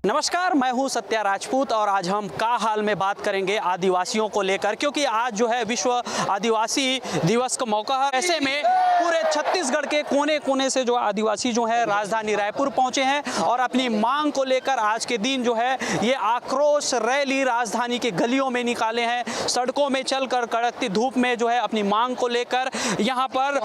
नमस्कार, मैं हूं सत्या राजपूत और आज हम का हाल में बात करेंगे आदिवासियों को लेकर, क्योंकि आज जो है विश्व आदिवासी दिवस का मौका है। ऐसे में पूरे छत्तीसगढ़ के कोने कोने से जो आदिवासी जो है राजधानी रायपुर पहुंचे हैं और अपनी मांग को लेकर आज के दिन जो है ये आक्रोश रैली राजधानी के गलियों में निकाले हैं। सड़कों में चलकर कड़कती धूप में जो है अपनी मांग को लेकर यहाँ पर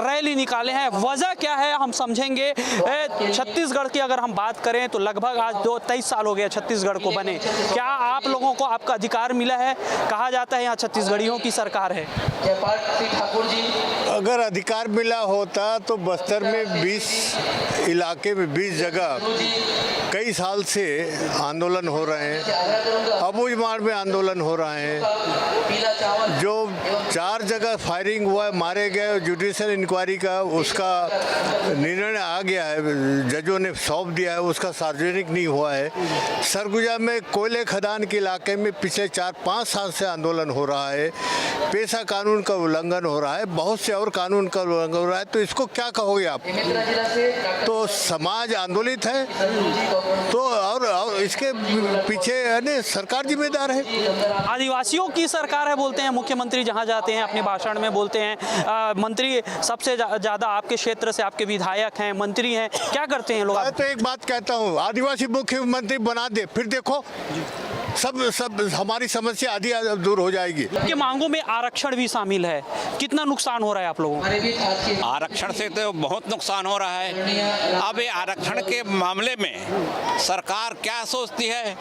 रैली निकाले हैं। वजह क्या है हम समझेंगे। छत्तीसगढ़ की अगर हम बात करें तो लगभग आज 23 साल हो गया छत्तीसगढ़ को बने। क्या आप लोगों को आपका अधिकार मिला है? कहा जाता है यहाँ छत्तीसगढ़ियों की सरकार है। अगर अधिकार मिला होता तो बस्तर में 20 इलाके में 20 जगह कई साल से आंदोलन हो रहे हैं। अबूझमाड़ में आंदोलन हो रहे हैं। जो 4 जगह फायरिंग हुआ है, मारे गए, जुडिशियल इंक्वायरी का उसका निर्णय आ गया है, जजों ने सौंप दिया है, उसका सार्वजनिक नहीं हुआ है। सरगुजा में कोयले खदान के इलाके में पिछले 4-5 साल से आंदोलन हो रहा है। पेशा कानून का उल्लंघन हो रहा है, बहुत से और कानून का उल्लंघन हो रहा है। तो इसको क्या कहोगे आप? तो समाज आंदोलित है तो और इसके पीछे है सरकार जिम्मेदार है। आदिवासियों की सरकार है बोलते हैं मुख्यमंत्री, जहां जाते हैं अपने भाषण में बोलते हैं। मंत्री सबसे ज़्यादा आपके क्षेत्र से आपके विधायक हैं, मंत्री हैं, क्या करते हैं लोग? मैं तो एक बात कहता हूँ, आदिवासी मुख्यमंत्री बना दे, फिर देखो सब हमारी समस्या आधी दूर हो जाएगी। आपके मांगों में आरक्षण भी शामिल है, कितना नुकसान हो रहा है आप लोगों को? आरक्षण से तो बहुत नुकसान हो रहा है। अब ये आरक्षण के मामले में सरकार क्या सोचती है,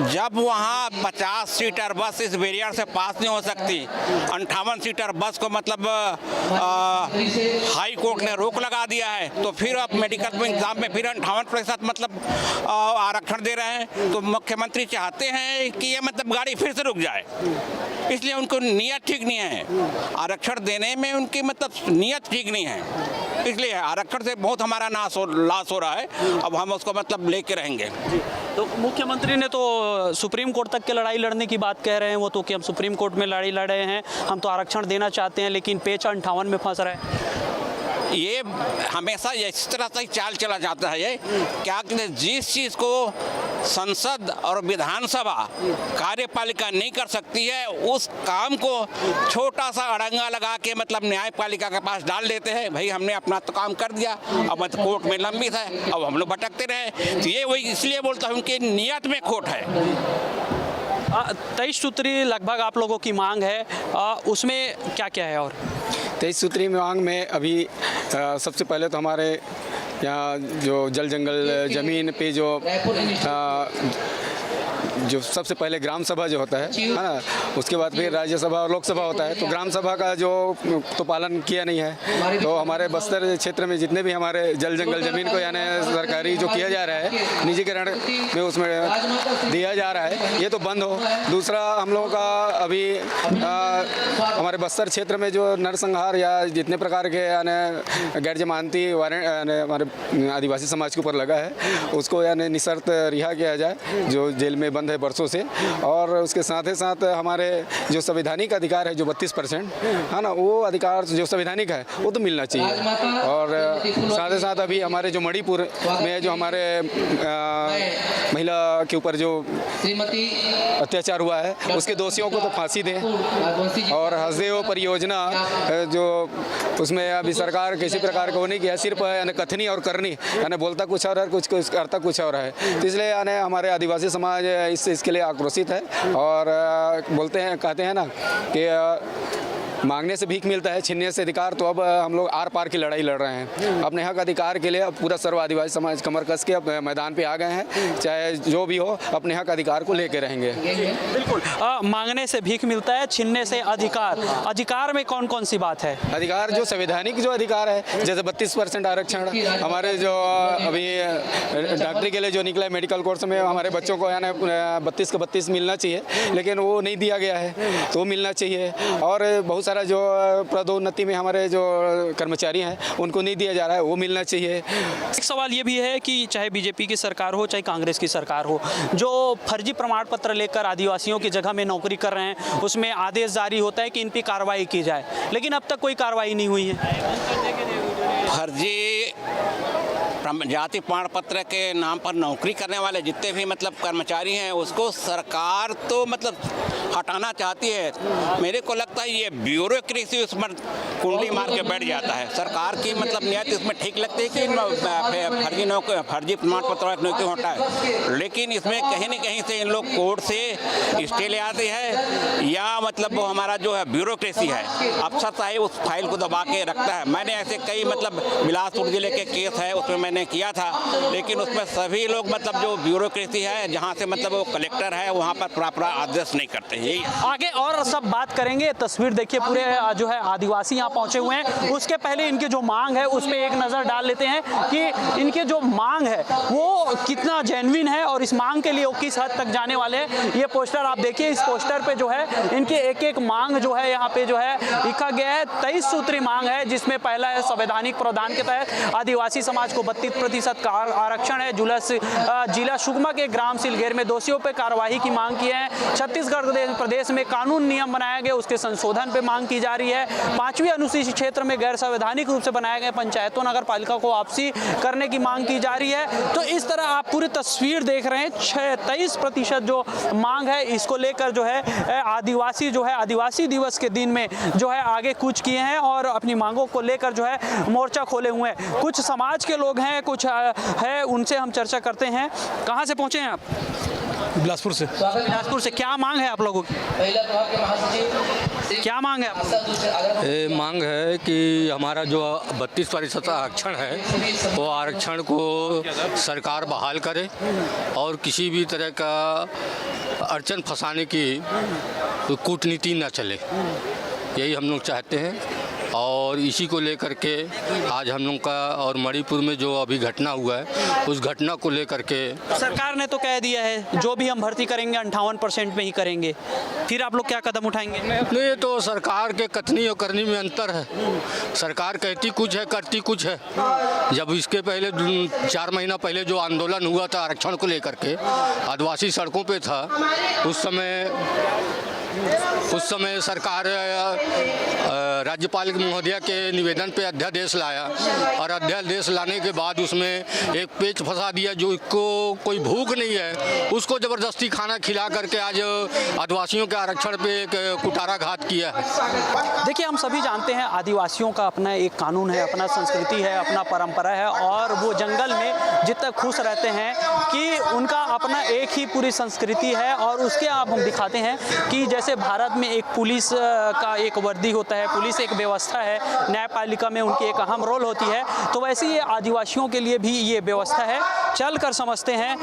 जब वहाँ 50 सीटर बस इस बैरियर से पास नहीं हो सकती, 58 सीटर बस को मतलब हाई कोर्ट ने रोक लगा दिया है, तो फिर अब मेडिकल एग्जाम में फिर 58% मतलब आरक्षण दे रहे हैं। तो मुख्यमंत्री चाहते हैं कि ये मतलब गाड़ी फिर से रुक जाए, इसलिए उनको नियत ठीक नहीं है। आरक्षण देने में उनकी मतलब नियत ठीक नहीं है, इसलिए आरक्षण से बहुत हमारा लॉस हो रहा है। अब हम उसको मतलब लेके रहेंगे। तो मुख्यमंत्री ने तो सुप्रीम कोर्ट तक के लड़ाई लड़ने की बात कह रहे हैं वो, तो कि हम सुप्रीम कोर्ट में लड़ाई लड़ रहे हैं, हम तो आरक्षण देना चाहते हैं, लेकिन पेच 58 में फंस रहे हैं। ये हमेशा इस तरह से चाल चला जाता है। ये क्या कहते, जिस चीज़ को संसद और विधानसभा कार्यपालिका नहीं कर सकती है, उस काम को छोटा सा अड़ंगा लगा के मतलब न्यायपालिका के पास डाल देते हैं। भाई हमने अपना तो काम कर दिया, अब मतलब कोर्ट में लंबित है, अब हम लोग भटकते रहे। तो ये वही इसलिए बोलता हूँ उनकी नियत में खोट है। 23 सूत्री लगभग आप लोगों की मांग है, उसमें क्या क्या है? और 23 सूत्री मांग में अभी सबसे पहले तो हमारे यहाँ जो जल जंगल ज़मीन पे जो सबसे पहले ग्राम सभा जो होता है ना, उसके बाद फिर राज्यसभा और लोकसभा होता है। तो ग्राम सभा का जो तो पालन किया नहीं है। तो हमारे बस्तर क्षेत्र में जितने भी हमारे जल जंगल ज़मीन को यानी सरकारी जो किया जा रहा है, निजीकरण में उसमें दिया जा रहा है, ये तो बंद हो। दूसरा, हम लोगों का अभी हमारे बस्तर क्षेत्र में जो नरसंहार या जितने प्रकार के यानी गैर जमानती वारंट हमारे आदिवासी समाज के ऊपर लगा है, उसको यानी निशर्त रिहा किया जाए, जो जेल में बंद है बरसों से। और उसके साथ ही साथ हमारे जो संवैधानिक अधिकार है जो 32% है ना, वो अधिकार जो संवैधानिक है वो तो मिलना चाहिए। और साथ ही साथ अभी हमारे जो मणिपुर में जो हमारे महिला के ऊपर जो अत्याचार हुआ है, उसके दोषियों को तो फांसी दें। और हसदेव परियोजना जो उसमें अभी सरकार किसी प्रकार को नहीं किया, सिर्फ यानी कथनी और करनी, यानी बोलता कुछ और है, कुछ करता कुछ और है। तो इसलिए यानी हमारे आदिवासी समाज इसके लिए आक्रोशित है और कहते हैं ना कि मांगने से भीख मिलता है, छीनने से अधिकार। तो अब हम लोग आर पार की लड़ाई लड़ रहे हैं अपने हक अधिकार के लिए। अब पूरा सर्व आदिवासी समाज कमर कस के अब मैदान पे आ गए हैं, चाहे जो भी हो अपने हक अधिकार को लेके रहेंगे। बिल्कुल। मांगने से भीख मिलता है, छीनने से अधिकार। अधिकार में कौन कौन सी बात है? अधिकार जो संवैधानिक जो अधिकार है, जैसे 32% आरक्षण, हमारे जो अभी डॉक्टरी के लिए जो निकला है मेडिकल कोर्स में, हमारे बच्चों को यानी 32 का 32 मिलना चाहिए, लेकिन वो नहीं दिया गया है, तो वो मिलना चाहिए। और बहुत सारा जो पदोन्नति में हमारे जो कर्मचारी हैं उनको नहीं दिया जा रहा है, वो मिलना चाहिए। एक सवाल ये भी है कि चाहे बीजेपी की सरकार हो चाहे कांग्रेस की सरकार हो, जो फर्जी प्रमाण पत्र लेकर आदिवासियों की जगह में नौकरी कर रहे हैं, उसमें आदेश जारी होता है कि इन पर कार्रवाई की जाए, लेकिन अब तक कोई कार्रवाई नहीं हुई है। फर्जी जाति प्रमाण पत्र के नाम पर नौकरी करने वाले जितने भी मतलब कर्मचारी हैं उसको सरकार तो मतलब हटाना चाहती है। मेरे को लगता है ये ब्यूरोक्रेसी उस पर कुंडली मार के बैठ जाता है। सरकार की मतलब नियत इसमें ठीक लगती है कि फर्जी प्रमाण पत्र नौकरी होता है, लेकिन इसमें कहीं न कहीं से इन लोग कोर्ट से स्टे ले आते हैं या मतलब वो हमारा जो है ब्यूरोक्रेसी है अफसर साहब उस फाइल को दबा के रखता है। मैंने ऐसे कई मतलब बिलासपुर जिले के केस है उसमें मैंने किया था, लेकिन उसमें सभी लोग मतलब जो ब्यूरोक्रेसी है जहाँ से मतलब वो कलेक्टर है वहाँ पर प्रॉपर आदेश नहीं करते। यही आगे और सब बात करेंगे। तस्वीर देखिए, पूरे जो है आदिवासी यहाँ पहुंचे हुए हैं। उसके पहले इनकी जो मांग है उस पर एक नज़र डाल लेते हैं कि इनके जो मांग है वो कितना जेन्युइन है और इस मांग के लिए वो किस हद तक जाने वाले हैं। ये पोस्टर आप देखिए, इस पोस्टर पे जो है इनके एक एक मांग जो है यहाँ पे जो है लिखा गया है। 23 सूत्री मांग है, जिसमें पहला है संवैधानिक प्रावधान के तहत आदिवासी समाज को 32% आरक्षण है। जिला सुकमा के ग्राम सिलगेर में दोषियों पर कार्रवाई की मांग की है। छत्तीसगढ़ प्रदेश में कानून नियम बनाया गया उसके संशोधन पे मांग की जा रही है। 5वीं अनुसूचित क्षेत्र में गैर संवैधानिक रूप से बनाए गए पंचायतों नगर पालिका को वापसी करने की मांग की जा रही है। तो इस तरह आप पूरी तस्वीर देख रहे हैं। 23% जो मांग है इसको लेकर जो है आदिवासी जो है आदिवासी दिवस के दिन में जो है आगे कूच किए हैं और अपनी मांगों को लेकर जो है मोर्चा खोले हुए हैं। कुछ समाज के लोग हैं, कुछ है, उनसे हम चर्चा करते हैं। कहाँ से पहुँचे हैं आप? बिलासपुर से। बिलासपुर से। क्या मांग है आप लोगों की? क्या मांग है आप? ये मांग है कि हमारा जो 32% आरक्षण है वो आरक्षण को सरकार बहाल करे और किसी भी तरह का अड़चन फंसाने की कूटनीति न चले, यही हम लोग चाहते हैं। और इसी को लेकर के आज हम लोग का और मणिपुर में जो अभी घटना हुआ है उस घटना को लेकर के सरकार ने तो कह दिया है जो भी हम भर्ती करेंगे 58% में ही करेंगे, फिर आप लोग क्या कदम उठाएंगे? नहीं, तो सरकार के कथनी और करनी में अंतर है। सरकार कहती कुछ है, करती कुछ है। जब इसके पहले 4 महीना पहले जो आंदोलन हुआ था आरक्षण को लेकर के, आदिवासी सड़कों पे था, उस समय सरकार राज्यपाल महोदया के निवेदन पे अध्यादेश लाया और अध्यादेश लाने के बाद उसमें एक पेच फंसा दिया जो इसको कोई भूख नहीं है उसको ज़बरदस्ती खाना खिला करके आज आदिवासियों के आरक्षण पे एक कुटाराघात किया है। देखिए, हम सभी जानते हैं आदिवासियों का अपना एक कानून है, अपना संस्कृति है, अपना परंपरा है और वो जंगल में जितना खुश रहते हैं कि उनका अपना एक ही पूरी संस्कृति है। और उसके आप हम दिखाते हैं कि जैसे भारत में एक पुलिस का एक वर्दी होता है, पुलिस एक व्यवस्था है, न्यायपालिका में उनकी एक अहम रोल होती है, तो वैसे ही आदिवासियों के लिए भी ये व्यवस्था है। चल कर समझते हैं।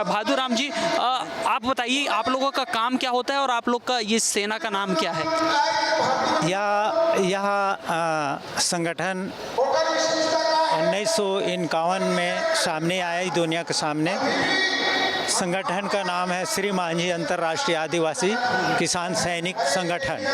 भादुराम जी, आप बताइए आप लोगों का काम क्या होता है और आप लोग का ये सेना का नाम क्या है? यह संगठन 1951 में सामने आया दुनिया के सामने। संगठन का नाम है श्री मांझी अंतर्राष्ट्रीय आदिवासी किसान सैनिक संगठन।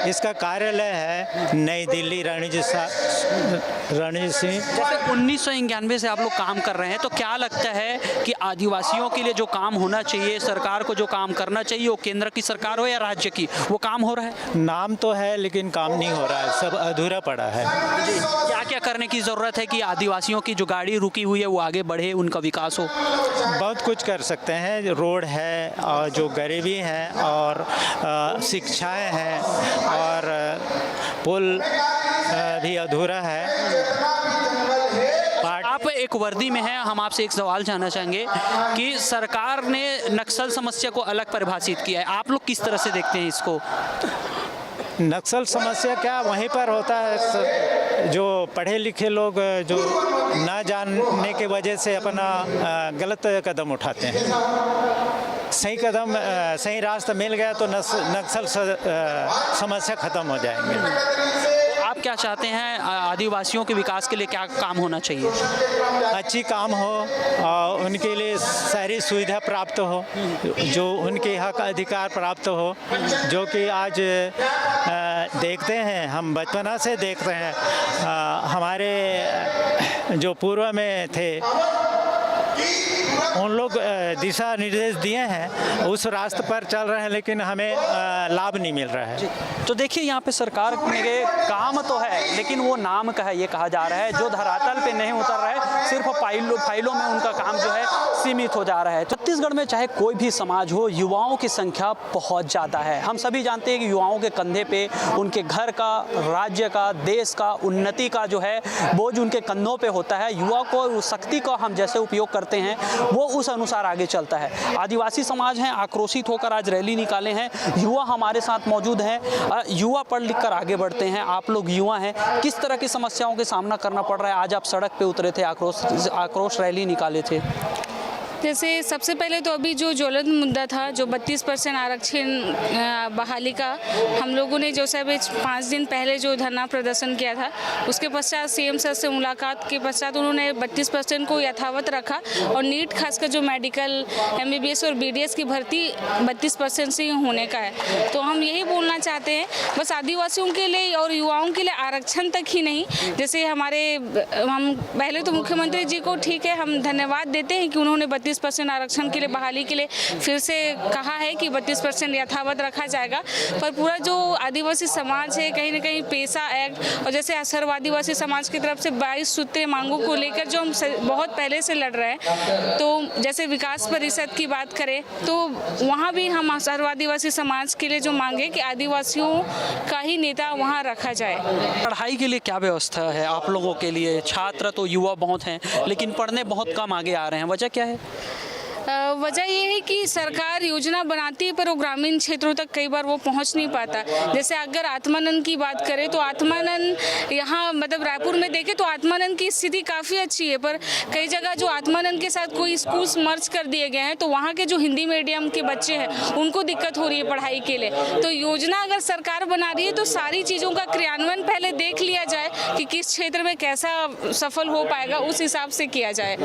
इसका कार्यालय है नई दिल्ली रणजीत सिंह। जैसे 1991 से आप लोग काम कर रहे हैं, तो क्या लगता है कि आदिवासियों के लिए जो काम होना चाहिए, सरकार को जो काम करना चाहिए, वो केंद्र की सरकार हो या राज्य की, वो काम हो रहा है? नाम तो है लेकिन काम नहीं हो रहा है, सब अधूरा पड़ा है। क्या क्या करने की ज़रूरत है कि आदिवासियों की जो गाड़ी रुकी हुई है वो आगे बढ़े, उनका विकास हो? बहुत कुछ कर सकते हैं। रोड है और जो गरीबी है और शिक्षाएं हैं और पुल भी अधूरा है। आप एक वर्दी में हैं, हम आपसे एक सवाल जानना चाहेंगे कि सरकार ने नक्सल समस्या को अलग परिभाषित किया है, आप लोग किस तरह से देखते हैं इसको? नक्सल समस्या क्या वहीं पर होता है, जो पढ़े लिखे लोग जो ना जानने के वजह से अपना गलत कदम उठाते हैं। सही रास्ता मिल गया तो नक्सल समस्या खत्म हो जाएंगे। आप क्या चाहते हैं आदिवासियों के विकास के लिए क्या काम होना चाहिए? अच्छी काम हो और उनके लिए सारी सुविधा प्राप्त हो, जो उनके हक अधिकार प्राप्त हो, जो कि आज देखते हैं, हम बचपना से देख रहे हैं। हमारे जो पूर्व में थे उन लोग दिशा निर्देश दिए हैं, उस रास्ते पर चल रहे हैं, लेकिन हमें लाभ नहीं मिल रहा है। तो देखिए यहाँ पे सरकार के काम तो है, लेकिन वो नाम का है, ये कहा जा रहा है, जो धरातल पे नहीं उतर रहा है, सिर्फ फाइलों में उनका काम जो है सीमित हो जा रहा है। छत्तीसगढ़ में चाहे कोई भी समाज हो, युवाओं की संख्या बहुत ज़्यादा है। हम सभी जानते हैं कि युवाओं के कंधे पे उनके घर का, राज्य का, देश का, उन्नति का जो है बोझ उनके कंधों पे होता है। युवा को उस शक्ति का हम जैसे उपयोग करते हैं, वो उस अनुसार आगे चलता है। आदिवासी समाज हैं, आक्रोशित होकर आज रैली निकाले हैं। युवा हमारे साथ मौजूद हैं, युवा पढ़ लिख कर आगे बढ़ते हैं। आप लोग युवा हैं, किस तरह की समस्याओं के सामना करना पड़ रहा है? आज आप सड़क पे उतरे थे, आक्रोश रैली निकाले थे। जैसे सबसे पहले तो अभी जो ज्वलंत मुद्दा था, जो 32% आरक्षण बहाली का, हम लोगों ने जो सब 5 दिन पहले जो धरना प्रदर्शन किया था, उसके पश्चात सीएम सर से मुलाकात के पश्चात उन्होंने 32% को यथावत रखा और नीट खासकर जो मेडिकल, MBBS और BDS की भर्ती 32% से होने का है। तो हम यही बोलना चाहते हैं, बस आदिवासियों के लिए और युवाओं के लिए आरक्षण तक ही नहीं, जैसे हम पहले तो मुख्यमंत्री जी को ठीक है, हम धन्यवाद देते हैं कि उन्होंने 32% आरक्षण के लिए बहाली के लिए फिर से कहा है कि 32% यथावत रखा जाएगा। पर पूरा जो आदिवासी समाज है, कहीं ना कहीं पेशा एक्ट और जैसे सर्व आदिवासी समाज की तरफ से 22 सूत्रीय मांगों को लेकर जो हम बहुत पहले से लड़ रहे हैं, तो जैसे विकास परिषद की बात करें तो वहाँ भी हम सर्व आदिवासी समाज के लिए जो मांगे कि आदिवासियों का ही नेता वहाँ रखा जाए। पढ़ाई के लिए क्या व्यवस्था है आप लोगों के लिए? छात्र तो युवा बहुत हैं, लेकिन पढ़ने बहुत कम आगे आ रहे हैं, वजह क्या है? वजह ये है कि सरकार योजना बनाती है पर वो ग्रामीण क्षेत्रों तक कई बार वो पहुंच नहीं पाता। जैसे अगर आत्मानंद की बात करें तो आत्मानंद यहाँ मतलब रायपुर में देखें तो आत्मानंद की स्थिति काफ़ी अच्छी है, पर कई जगह जो आत्मानंद के साथ कोई स्कूल्स मर्ज कर दिए गए हैं, तो वहाँ के जो हिंदी मीडियम के बच्चे हैं उनको दिक्कत हो रही है पढ़ाई के लिए। तो योजना अगर सरकार बना रही है तो सारी चीज़ों का क्रियान्वयन पहले देख लिया जाए कि किस क्षेत्र में कैसा सफल हो पाएगा, उस हिसाब से किया जाए।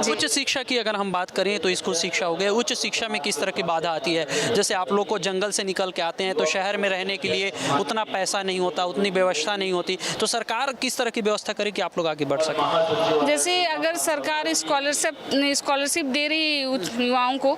उच्च शिक्षा की अगर हम बात करें तो स्कूल शिक्षा हो गया, उच्च शिक्षा में किस तरह की बाधा आती है? जैसे आप लोग को जंगल से निकल के आते हैं तो शहर में रहने के लिए उतना पैसा नहीं होता, उतनी व्यवस्था नहीं होती, तो सरकार किस तरह की व्यवस्था करे कि आप लोग आगे बढ़ सकें? जैसे अगर सरकार स्कॉलरशिप दे रही है युवाओं को,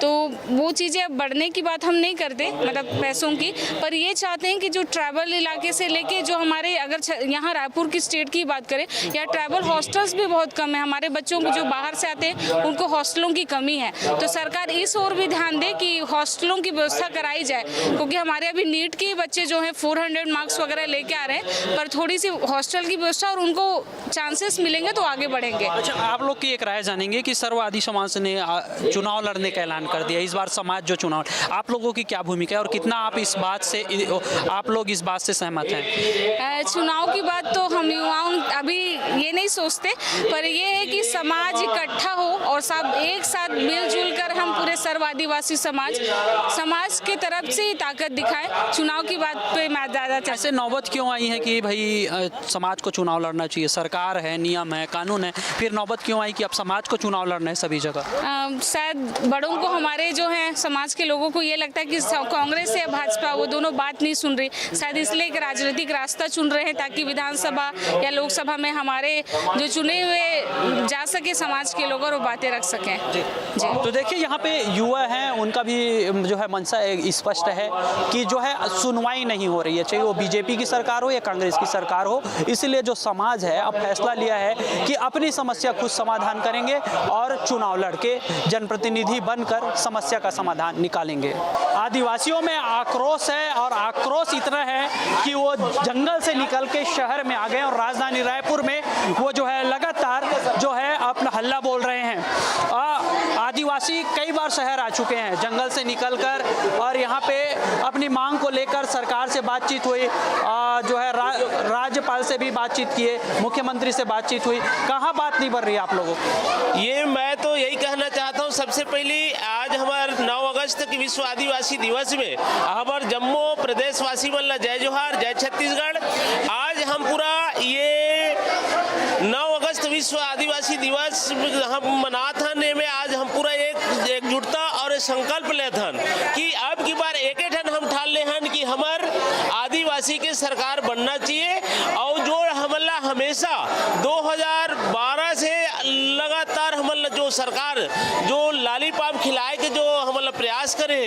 तो वो चीज़ें बढ़ने की बात हम नहीं करते, मतलब पैसों की, पर ये चाहते हैं कि जो ट्राइबल इलाके से लेके जो हमारे अगर यहाँ रायपुर की स्टेट की बात करें, या ट्राइबल हॉस्टल्स भी बहुत कम है। हमारे बच्चों को जो बाहर से आते हैं उनको हॉस्टलों की कमी है, तो सरकार इस ओर भी ध्यान दे कि हॉस्टलों की व्यवस्था कराई जाए, क्योंकि हमारे अभी नीट के बच्चे जो हैं 400 मार्क्स वगैरह लेके आ रहे हैं, पर थोड़ी सी हॉस्टल की व्यवस्था और उनको चांसेस मिलेंगे तो आगे बढ़ेंगे। अच्छा, आप लोग की एक राय जानेंगे कि सर्व आदि समाज ने चुनाव लड़ने का ऐलान कर दिया, इस बार समाज जो चुनाव, आप लोगों की क्या भूमिका है और कितना आप लोग इस बात से सहमत हैं? चुनाव की बात तो हम युवाओं अभी ये नहीं सोचते, पर ये है कि समाज इकट्ठा हो और सब एक साथ मिलजुल कर हम पूरे सर्व आदिवासी समाज के तरफ से ही ताकत दिखाएं। चुनाव की बात पे मैं ज़्यादा ऐसे नौबत क्यों आई है कि भाई समाज को चुनाव लड़ना चाहिए? सरकार है, नियम है, कानून है, फिर नौबत क्यों आई कि अब समाज को चुनाव लड़ना है सभी जगह? शायद बड़ों को, हमारे जो हैं समाज के लोगों को ये लगता है कि कांग्रेस या भाजपा वो दोनों बात नहीं सुन रही, शायद इसलिए एक राजनीतिक रास्ता चुन रहे हैं ताकि विधानसभा या लोकसभा में हमारे जो चुने हुए जा सके समाज के लोग और वो बातें रख सकें। जी। तो देखिए यहाँ पे युवा हैं, उनका भी जो है मंशा स्पष्ट है कि जो है सुनवाई नहीं हो रही है, चाहे वो बीजेपी की सरकार हो या कांग्रेस की सरकार हो। इसलिए जो समाज है अब फैसला लिया है कि अपनी समस्या खुद समाधान करेंगे और चुनाव लड़के जनप्रतिनिधि बनकर समस्या का समाधान निकालेंगे। आदिवासियों में आक्रोश है और आक्रोश इतना है कि वो जंगल से निकल के शहर में आ गए और राजधानी रायपुर में वो जो है लगातार जो है अपना हल्ला बोल रहे हैं। आदिवासी कई बार शहर आ चुके हैं जंगल से निकलकर और यहाँ पे अपनी मांग को लेकर सरकार से बातचीत हुई, जो है राज्यपाल से भी बातचीत किए, मुख्यमंत्री से बातचीत हुई, कहाँ बात नहीं बढ़ रही है आप लोगों को? ये मैं तो यही कहना चाहता हूँ, सबसे पहले आज हमारे 9 अगस्त के विश्व आदिवासी दिवस में हमारे जम्मू प्रदेशवासी वाला जय जोहार, जय छत्तीसगढ़। आज हम पूरा ये 9 अगस्त विश्व आदिवासी दिवस हम मनाथन में आज हम पूरा एकजुटता और संकल्प लेथन कि अब की बार एक ठन हम ठान ले हन कि हमार आदिवासी के सरकार बनना चाहिए। और जो हमला हमेशा 2012 से लगातार हमला जो जो सरकार जो लालीपाप खिलाए के जो हमारा प्रयास करे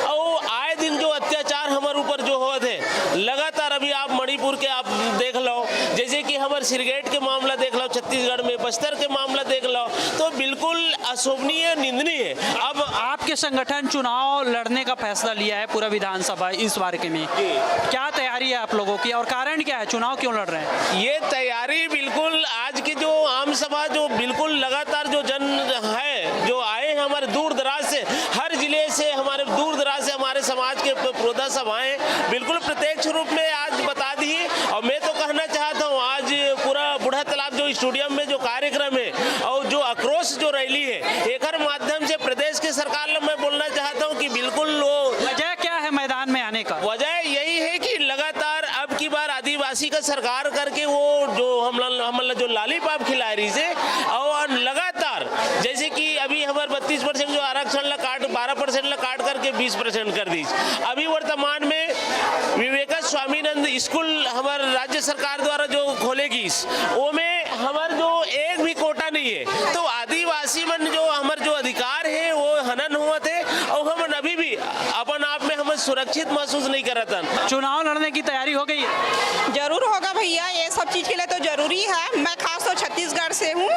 और आए दिन जो अत्याचार हमारे ऊपर जो हो थे लगातार, अभी आप मणिपुर के आप देख लो, जैसे कि हमारे सिरगेट के मामला देख लो, छत्तीसगढ़ में बस्तर के मामला देख लो, तो बिल्कुल अशोभनीय, निंदनीय है। अब आपके संगठन चुनाव लड़ने का फैसला लिया है पूरा विधानसभा इस बार के में, क्या तैयारी है आप लोगों की और कारण क्या है, चुनाव क्यों लड़ रहे हैं? ये तैयारी बिल्कुल आज की जो आम सभा जो बिल्कुल लगातार जो जन है जो आए हैं हमारे दूर दराज से, हर जिले से, हमारे दूर दराज से हमारे समाज के प्रोधा सभाएं बिल्कुल प्रत्यक्ष रूप में आज बता दी। और मैं तो कहना चाहता हूँ आज पूरा बूढ़ा तालाब जो स्टेडियम में जो कार्यक्रम है और जो आक्रोश जो रैली है, एक माध्यम से प्रदेश की सरकार में मैं बोलना चाहता हूँ कि बिल्कुल वो वजह क्या है मैदान में आने का? वजह यही है कि लगातार अब की बार आदिवासी का सरकार करके वो जो हम जो लालीपाप खिला रही से, और लगातार जैसे कि अभी हमारे 32% जो आरक्षण ला काट 12% ला काट करके 20% कर दी। अभी वर्तमान में विवेका स्वामीनंद स्कूल हमारे राज्य सरकार द्वारा जो खोलेगी वो में हमारे जो एक भी कोटा नहीं है, तो आदिवासी मन जो हमारे जो अधिकार है वो हनन हुआ थे और हम अभी भी अपन आप में हम सुरक्षित महसूस नहीं कर रहा था। चुनाव लड़ने की तैयारी हो गई है? जरूर होगा भैया, ये सब चीज़ के लिए तो जरूरी है। मैं खास तो छत्तीसगढ़ से हूँ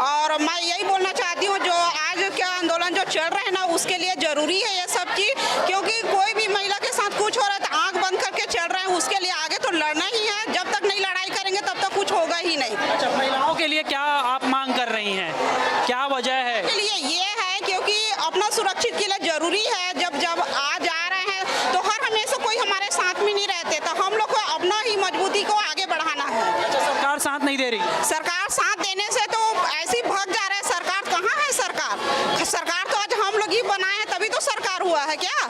और मैं यही बोलना चाहती हूँ जो आज क्या आंदोलन जो चल रहे हैं ना उसके लिए जरूरी है ये सब चीज़, क्योंकि कोई भी महिला के साथ कुछ हो रहा है तो आँख बंद करके चल रहे हैं, उसके लिए आगे तो लड़ना ही है। जब तक नहीं लड़ाई करेंगे तब तक कुछ होगा ही नहीं। अच्छा, महिलाओं के लिए क्या आप मांग कर रही हैं, क्या वजह है? के लिए ये है क्योंकि अपना सुरक्षित के लिए जरूरी है। जब जब आज आ रहे हैं तो हर हमेशा कोई हमारे साथ में नहीं रहते, तो हम लोग को अपना ही मजबूती को आगे बढ़ाना है। अच्छा, सरकार साथ नहीं दे रही? सरकार साथ देने से तो ऐसी भाग जा रहे हैं। सरकार कहाँ है? सरकार तो आज हम लोग ही बनाए हैं, तभी तो सरकार हुआ है क्या?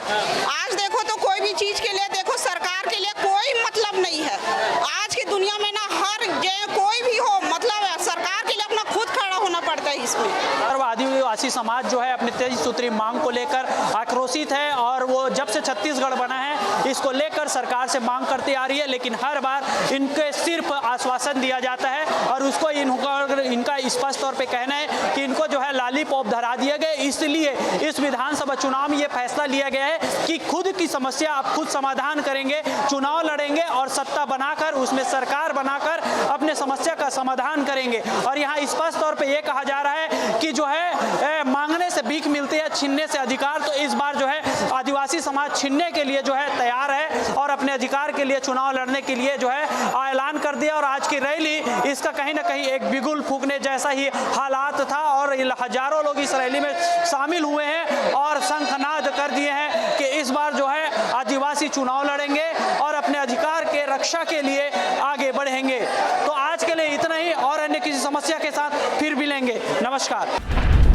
आज देखो तो कोई भी चीज के लिए देखो सरकार के लिए कोई मतलब नहीं है। आज की दुनिया में ना हर कोई भी हो मतलब सरकार के लिए अपना खुद खड़ा होना पड़ता है इसमें। और आदिवासी समाज जो है अपनी 23 सूत्री मांग को लेकर आक्रोशित है और वो जब से छत्तीसगढ़ बना है इसको लेकर सरकार से मांग करती आ रही है, लेकिन हर बार इनके सिर्फ आश्वासन दिया जाता है और उसको इनका स्पष्ट तौर पे कहना है कि इनको जो है लालीपॉप धरा दिया गया। इसलिए इस विधानसभा चुनाव में ये फैसला लिया गया है कि खुद की समस्या आप खुद समाधान करेंगे, चुनाव लड़ेंगे और सत्ता बनाकर उसमें सरकार बनाकर अपने समस्या का समाधान करेंगे। और यहाँ स्पष्ट तौर पे ये कहा जा रहा है कि जो है मांगने से भीख मिलती है, छीनने से अधिकार। तो इस बार जो है आदिवासी समाज छीनने के लिए जो है तैयार है और अपने अधिकार के लिए चुनाव लड़ने के लिए जो है ऐलान कर दिया। और आज की रैली इसका कहीं ना कहीं एक बिगुल फूकने जैसा ही हालात था और हजारों लोग इस रैली में शामिल हुए हैं और शंखनाद कर दिए हैं कि इस बार जो है आदिवासी चुनाव लड़ेंगे और अपने अधिकार के रक्षा के लिए आगे बढ़ेंगे। तो आज के लिए इतना ही और अन्य किसी समस्या के साथ फिर मिलेंगे। नमस्कार।